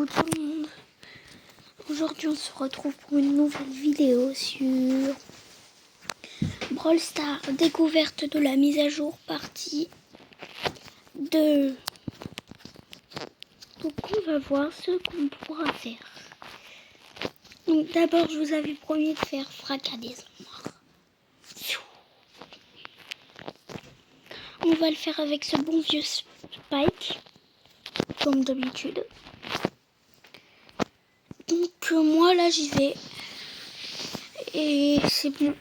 Coucou tout le monde. Aujourd'hui on se retrouve pour une nouvelle vidéo sur Brawl Stars, découverte de la mise à jour partie 2. Donc on va voir ce qu'on pourra faire. Donc d'abord je vous avais promis de faire fracas des ombres. On va le faire avec ce bon vieux Spike, comme d'habitude. Donc moi là j'y vais. Et c'est bon.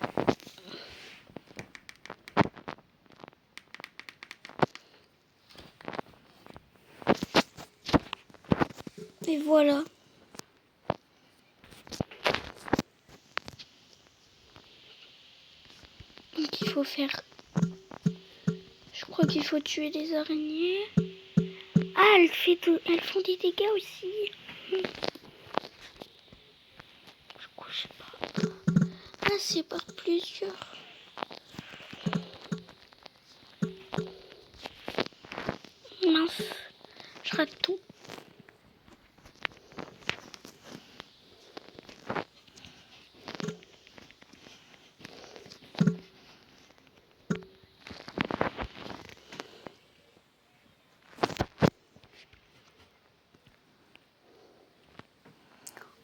Et voilà. Donc il faut faire... Je crois qu'il faut tuer des araignées. Ah, elles font des dégâts aussi. Je sais pas. Ah, c'est par plusieurs. Mince, je rate tout.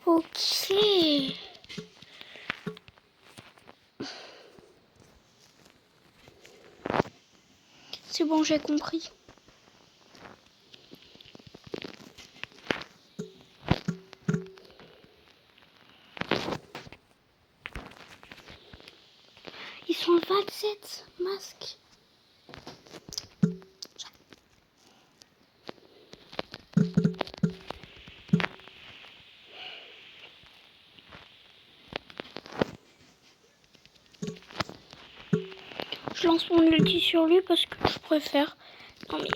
Ok. C'est bon, j'ai compris. Ils sont 27 masques. Je lance mon ulti sur lui parce que je préfère. Non mais...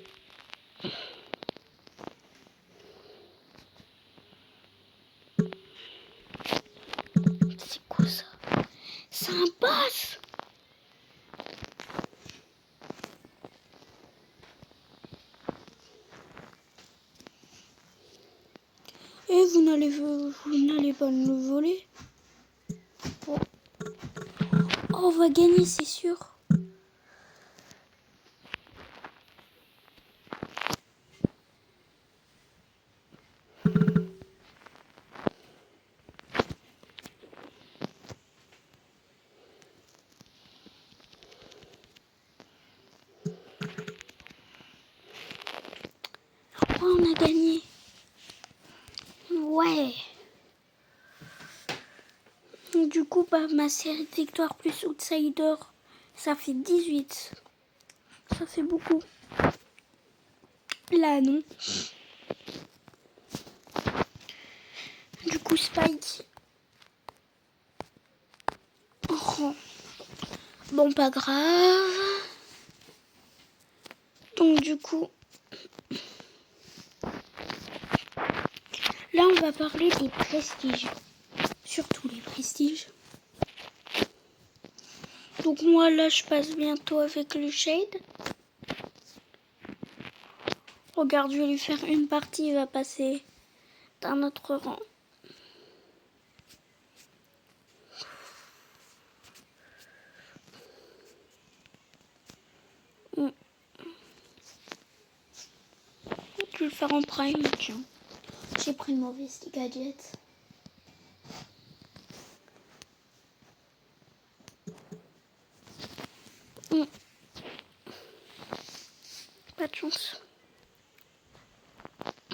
C'est quoi ça? C'est un boss! Et vous n'allez pas me voler. Oh. Oh, on va gagner, c'est sûr. Oh, on a gagné. Ouais. Du coup, bah, ma série de victoires plus outsider, ça fait 18. Ça fait beaucoup. Là, non. Du coup, Spike. Oh. Bon, pas grave. Donc, du coup, là, on va parler des prestiges. Surtout les prestiges. Donc, moi, là, je passe bientôt avec le Shade. Regarde, je vais lui faire une partie, il va passer d'un autre rang. Je vais le faire en prime, tiens. J'ai pris une mauvaise gadget. Pas de chance.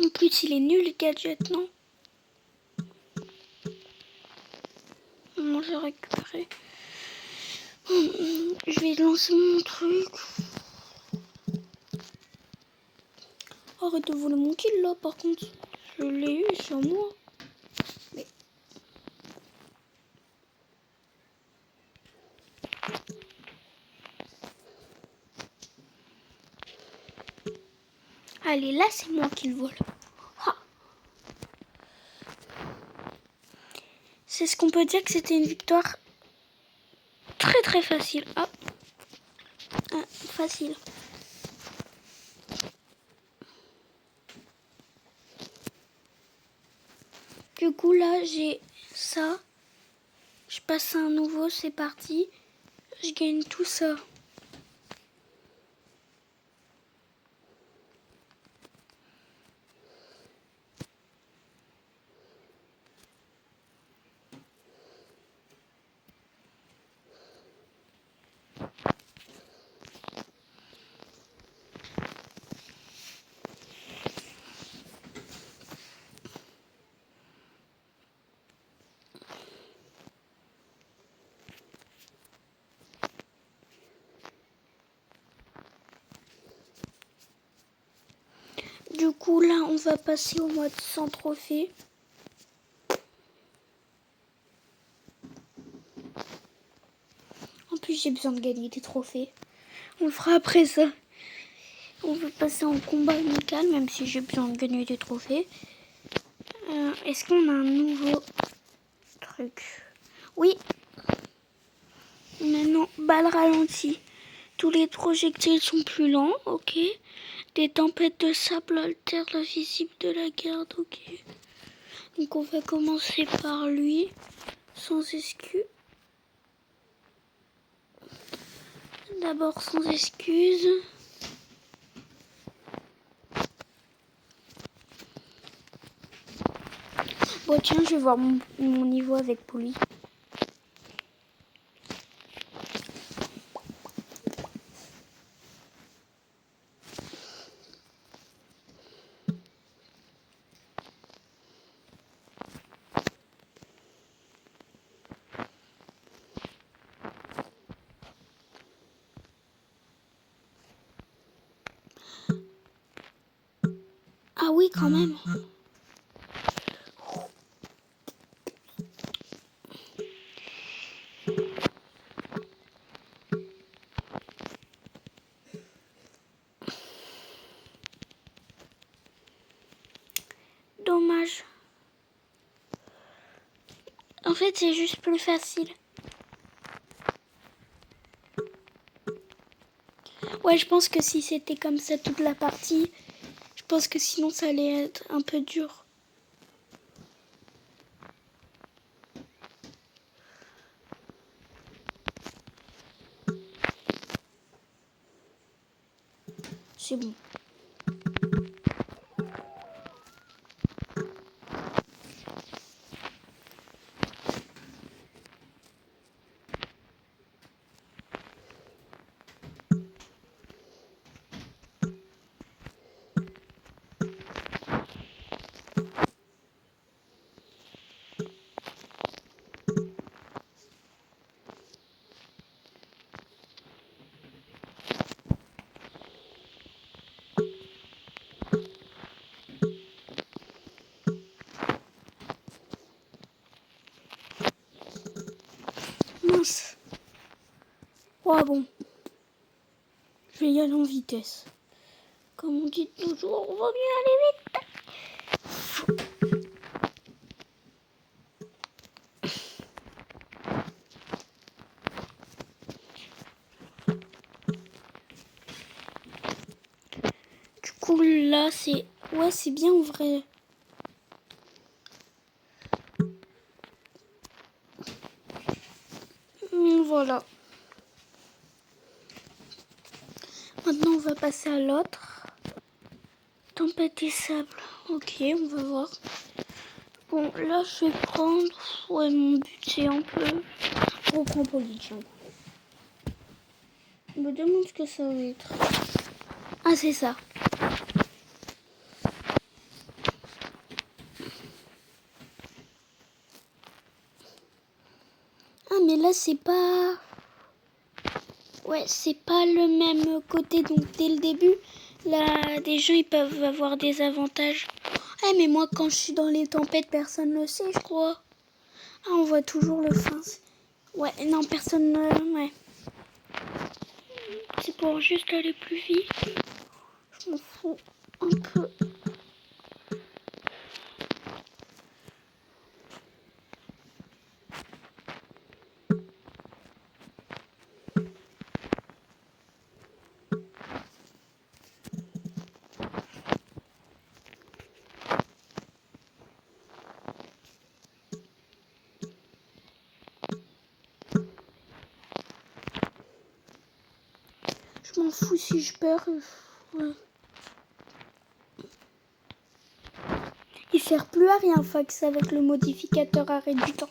En plus, il est nul, le gadget, non? Moi, j'ai récupéré. Je vais lancer mon truc. Arrête de voler mon kill, là, par contre. Je l'ai eu sur moi. Mais... Allez, là, c'est moi qui le vole. Ah. C'est ce qu'on peut dire que c'était une victoire très très facile. Ah, facile. Du coup, là, j'ai ça. Je passe à un nouveau, c'est parti. Je gagne tout ça. Du coup, là, on va passer au mode sans trophée. En plus, j'ai besoin de gagner des trophées. On le fera après ça. On va passer en combat amical, même si j'ai besoin de gagner des trophées. Est-ce qu'on a un nouveau truc? Oui. Maintenant, balle ralentie. Tous les projectiles sont plus lents, ok. Des tempêtes de sable altèrent la visible de la garde, ok. Donc on va commencer par lui, sans excuse. D'abord sans excuse. Bon tiens, je vais voir mon niveau avec Polly. Ah oui, quand même. Dommage. En fait, c'est juste plus facile. Ouais, je pense que si c'était comme ça toute la partie, je pense que sinon ça allait être un peu dur. C'est bon. Mince. Ouais, bon. Je vais y aller en vitesse. Comme on dit toujours, on va mieux aller vite. Du coup, là, c'est... Ouais, c'est bien en vrai. Voilà. Maintenant, on va passer à l'autre. Tempête et sable. Ok, on va voir. Bon, là, je vais prendre... Ouais, mon but, c'est un peu... On prend Polytien. Je me demande ce que ça va être. Ah, c'est ça. Ah, mais là, c'est pas... Ouais, c'est pas le même côté. Donc, dès le début, là, des gens, ils peuvent avoir des avantages. Ah, mais moi, quand je suis dans les tempêtes, personne ne le sait, je crois. Ah, on voit toujours le fin. Ouais, non, personne ne... Ouais. C'est pour juste aller plus vite. Je m'en fous un peu. je m'en fous si je perds. Ouais. Il sert plus à rien Fox avec le modificateur arrêt du temps.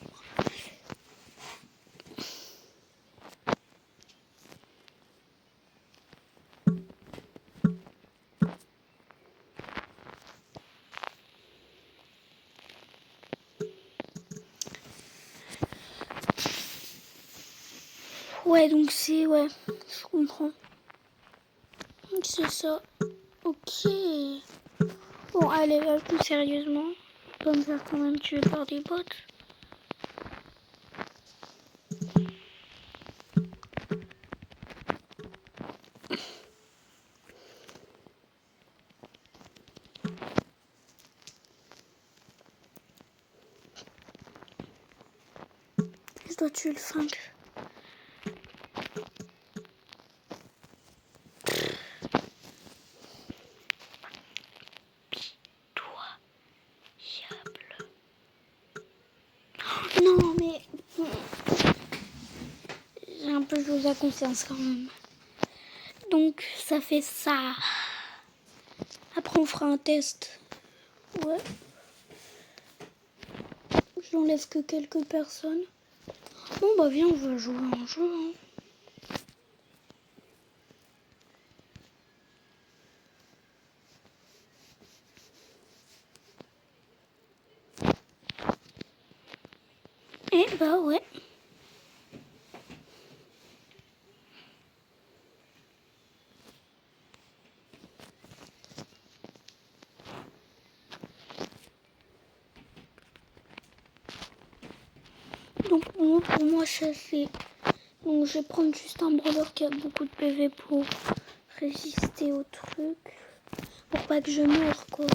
Ouais, donc c'est... Ouais, je comprends. C'est ça. Ok. Bon, allez, là, plus sérieusement. Je peux me faire quand même tuer par des bots. Je dois tuer le 5. Non, mais j'ai un peu joué à conscience quand même. Donc, ça fait ça. Après, on fera un test. Ouais. J'enlève que quelques personnes. Bon, bah, viens, on va jouer à un jeu. Hein. Eh bah, ouais. Donc pour moi ça c'est... Donc je vais prendre juste un brawler qui a beaucoup de PV pour résister au truc. Pour pas que je meure quoi.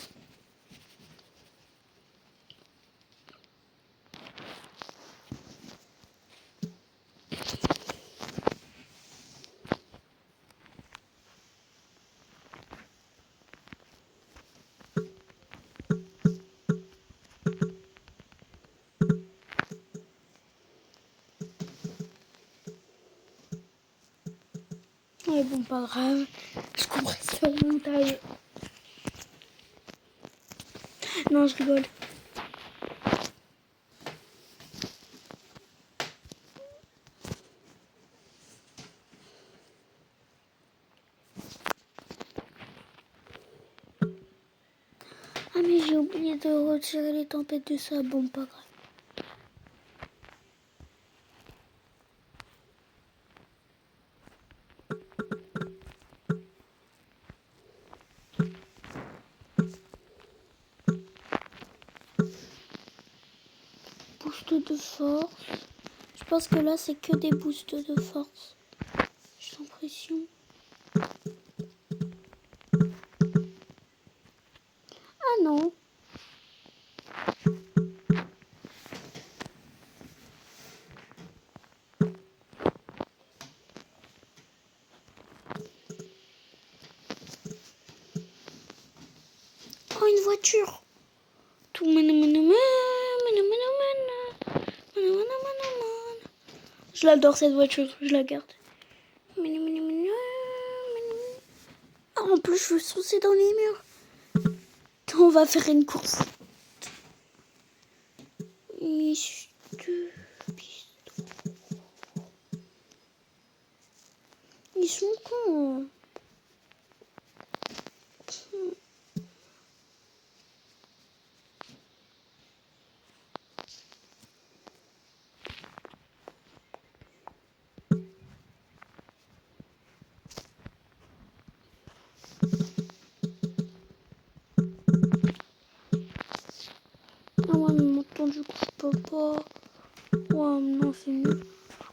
Ouais bon pas grave. Je comprends ça au montage. Non je rigole. Ah mais j'ai oublié de retirer les tempêtes de sable. Bon pas grave. Boost de force. Je pense que là c'est que des boosts de force. J'ai l'impression. Ah non. Oh une voiture. Tout je l'adore cette voiture, je la garde. Ah, en plus je veux saucer dans les murs. On va faire une course. Ils sont cons. Ah ouais, mais maintenant du coup je peux pas. Ouais, non, c'est nul.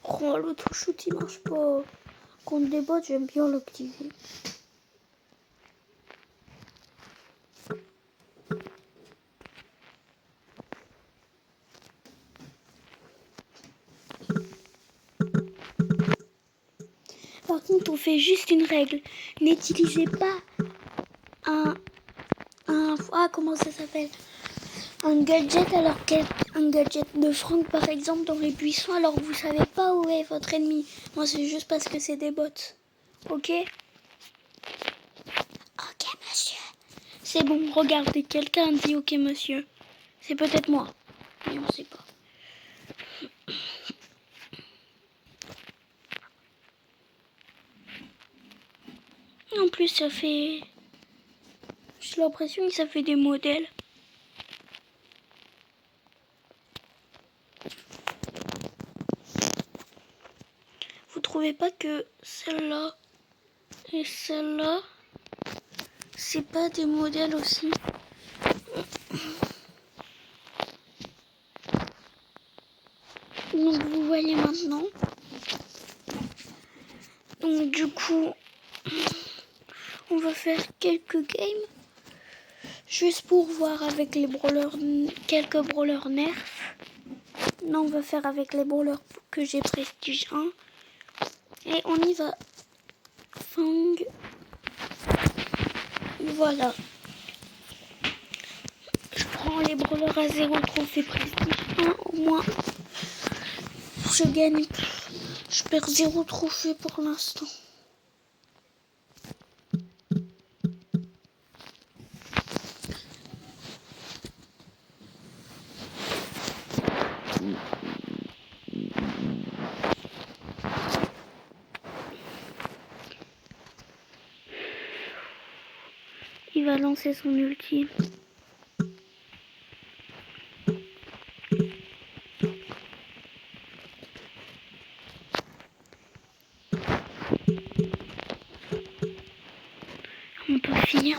Oh, l'auto-shoot il marche pas. Contre des bots, j'aime bien l'activer. Par contre, on fait juste une règle. N'utilisez pas un comment ça s'appelle? Un gadget alors qu'un gadget de Franck par exemple dans les buissons alors que vous savez pas où est votre ennemi. Moi c'est juste parce que c'est des bots. Ok? C'est bon, regardez, quelqu'un dit ok monsieur. C'est peut-être moi, mais on ne sait pas. En plus, ça fait... J'ai l'impression que ça fait des modèles. Vous trouvez pas que celle-là et celle-là, c'est pas des modèles aussi? Donc vous voyez maintenant. Donc du coup, on va faire quelques games. Juste pour voir avec les brawlers, quelques brawlers nerfs. Là, on va faire avec les brawlers que j'ai prestige 1. Et on y va. Fang. Voilà. Je prends les brawlers à 0 trophée prestige 1 au moins. Je gagne. Je perds 0 trophée pour l'instant. Il va lancer son ulti. On peut finir,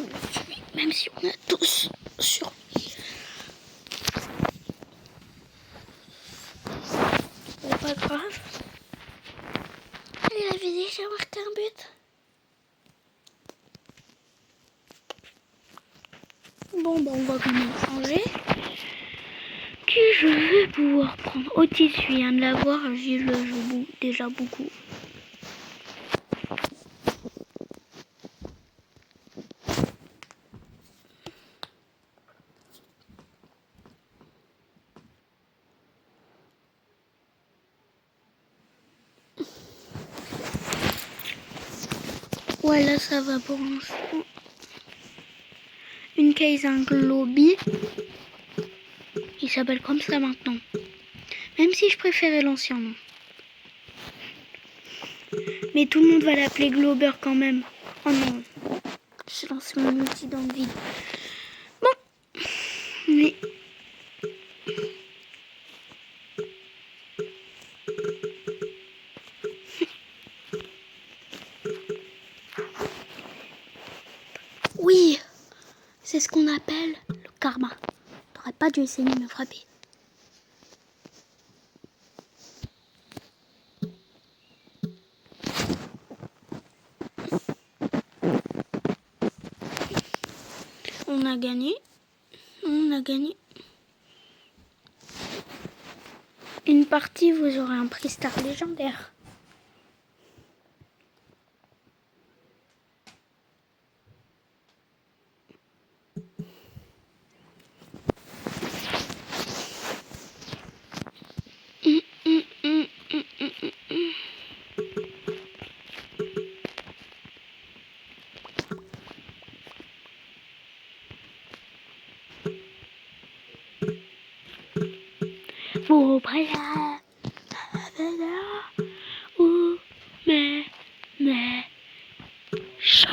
même si on a tous sur lui. Mais pas grave. Il avait déjà marqué un but. Bon, bah on va quand même changer. Qui je vais pouvoir prendre? Otis, je viens de l'avoir, j'y le joue déjà beaucoup. Ouais, là ça va pour l'instant. Une case, un Globy. Il s'appelle comme ça maintenant. Même si je préférais l'ancien nom. Mais tout le monde va l'appeler Glober quand même. Oh non. J'ai lancé mon outil dans le vide. Bon. Mais... Oui. C'est ce qu'on appelle le karma. T'aurais pas dû essayer de me frapper. On a gagné. On a gagné. Une partie, vous aurez un prix star légendaire. Vos prières, ou mes chants.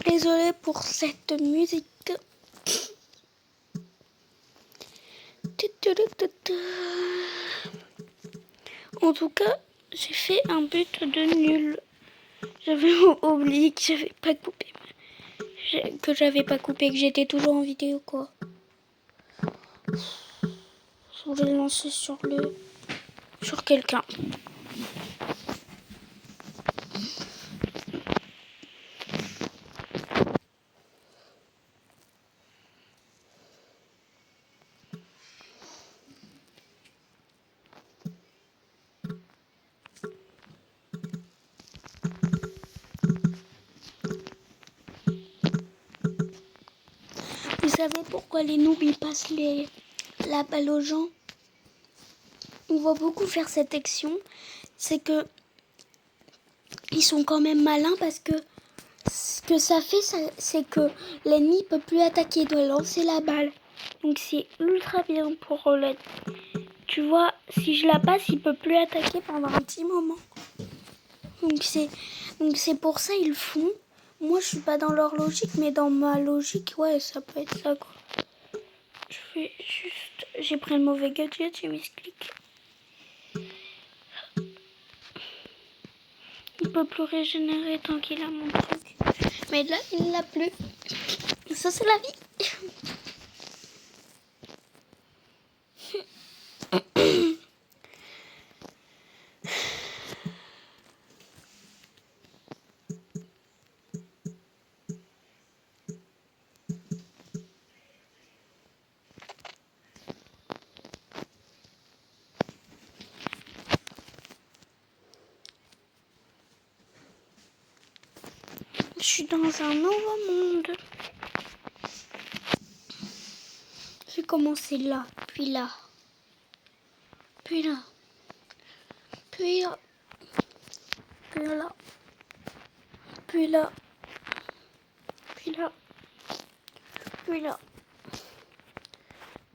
Désolée pour cette musique. En tout cas, j'ai fait un but de nul. J'avais oublié que j'avais pas coupé. Que j'étais toujours en vidéo quoi. Je vais lancer sur quelqu'un. Vous savez pourquoi les noobs ils passent la balle aux gens? On va beaucoup faire cette action. C'est que ils sont quand même malins parce que ce que ça fait, c'est que l'ennemi peut plus attaquer, il doit lancer la balle. Donc c'est ultra bien pour l'aide. Tu vois, si je la passe, il peut plus attaquer pendant un petit moment. Donc c'est pour ça ils le font. Moi je suis pas dans leur logique, mais dans ma logique, ouais, ça peut être ça quoi. J'ai pris le mauvais gadget, j'ai mis ce clic. Il peut plus régénérer tant qu'il a mon truc. Mais là, il l'a plus. Ça, c'est la vie. Je suis dans un nouveau monde. J'ai commencé là, puis là, puis là, puis là, puis là, puis là, puis là, puis là,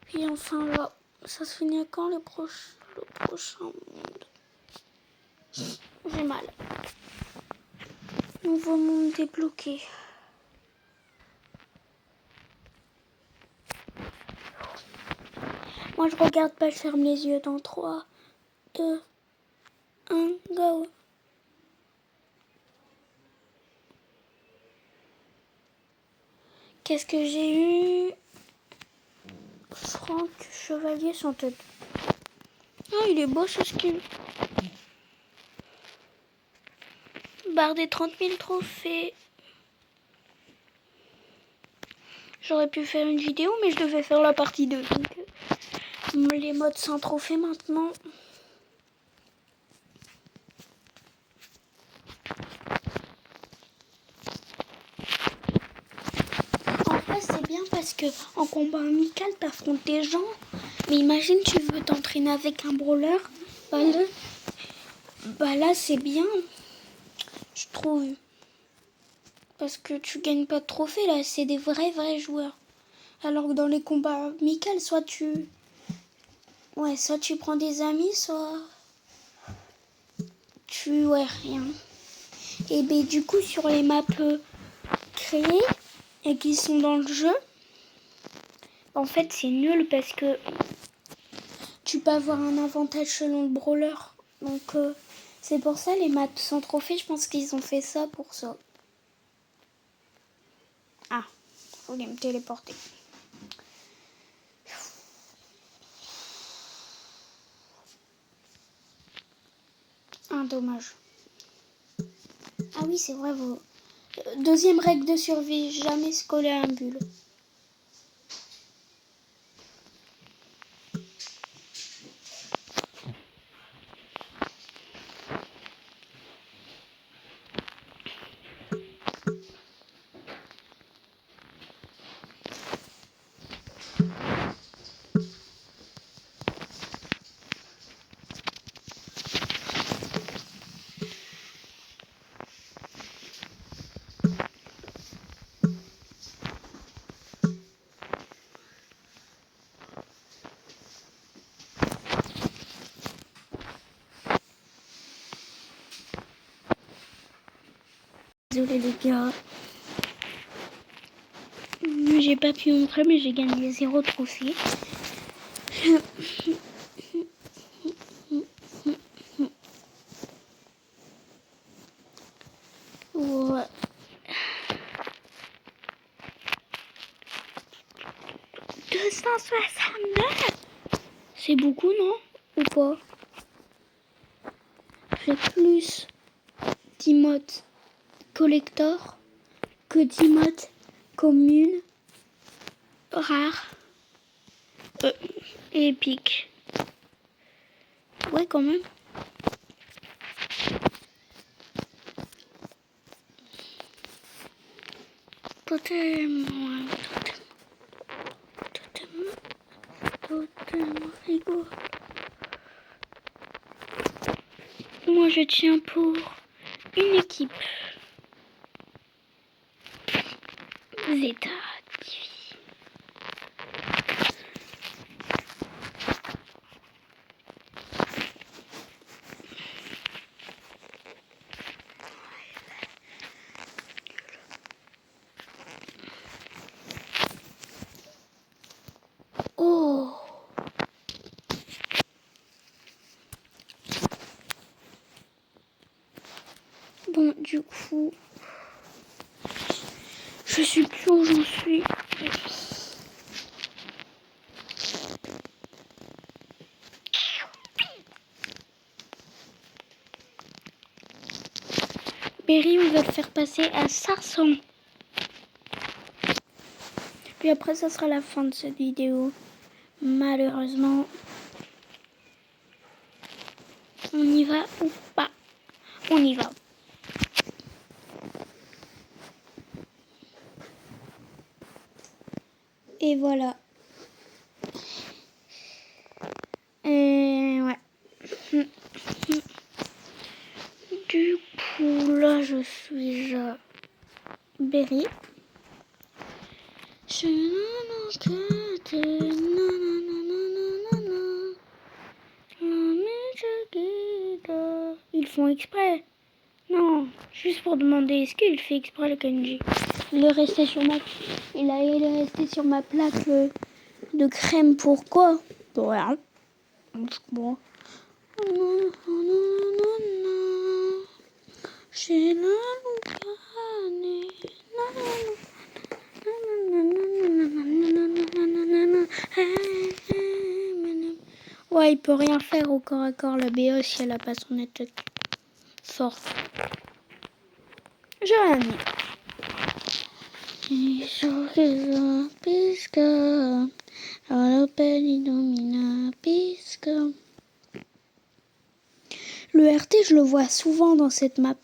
puis enfin là. Ça se finit à quand le prochain monde? J'ai mal. Nouveau monde débloqué. Moi je regarde pas, je ferme les yeux dans 3, 2, 1, go. Qu'est-ce que j'ai eu? Franck, chevalier sans tête. Ah, il est beau ce skin. Barre des 30 000 trophées. J'aurais pu faire une vidéo, mais je devais faire la partie 2. Donc, les modes sans trophée maintenant. En fait, c'est bien parce que en combat amical, t'affrontes des gens. Mais imagine, tu veux t'entraîner avec un brawler. Bah là, c'est bien, je trouve. Parce que tu gagnes pas de trophées, là. C'est des vrais joueurs. Alors que dans les combats amicaux, soit tu prends des amis, soit rien. Et ben du coup, sur les maps créées et qui sont dans le jeu, en fait, c'est nul parce que tu peux avoir un avantage selon le brawler. Donc, c'est pour ça, les maps sans trophée, je pense qu'ils ont fait ça pour ça. Ah, faut me téléporter. Ah, dommage. Ah oui, c'est vrai, vous... Deuxième règle de survie, jamais se coller à un bulle. Désolé les gars. J'ai pas pu montrer, mais j'ai gagné 0 trophée. Ouais. « 269 ! C'est beaucoup, non? Ou pas? J'ai plus d'emotes collector que d'emotes communes rares et épiques. Ouais, quand même. Totem rigolo. Moi, je tiens pour une équipe. Zeta TV. Oh. Bon, du coup, je sais plus où j'en suis. Berry, on va le faire passer à 500. Puis après, ça sera la fin de cette vidéo. Malheureusement, on y va ou pas? On y va. Et voilà. Et ouais. Du coup, là, je suis à Berry. Ils font exprès. Non, juste pour demander est-ce qu'il fait exprès le Kenji. Il est resté sur ma plaque de crème. Pourquoi? Pour rien. Bon. Ouais, il peut rien faire au corps à corps la BO si elle a pas son attaque forte. J'ai rien mis. Le RT, je le vois souvent dans cette map.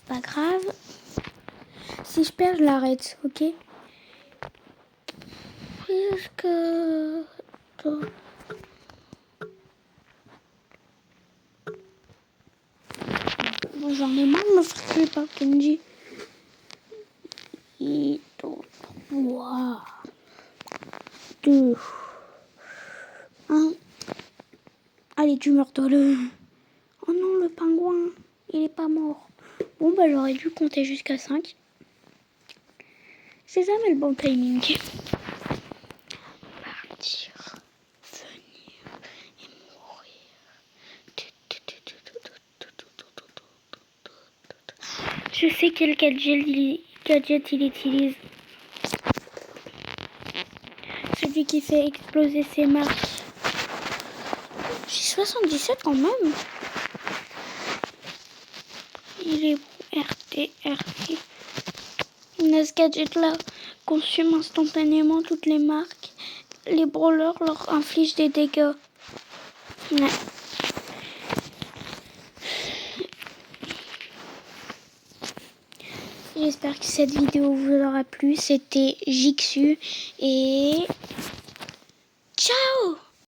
Pas grave. Si je perds, je l'arrête, ok? Puisque... Bon, j'en ai marre de me faire tuer par Kenji. 3, 2, 1. Allez, tu meurs toi le... Oh non, le pingouin, il est pas mort. Bon, bah j'aurais dû compter jusqu'à 5. C'est jamais le bon timing. Partir, venir et mourir. Je sais quel gadget il utilise. Celui qui fait exploser ses marques. J'ai 77 quand même. Il est RT. Il a ce gadget là consomme instantanément toutes les marques. Les brawlers leur infligent des dégâts. Ouais. J'espère que cette vidéo vous aura plu. C'était Jixu et ciao!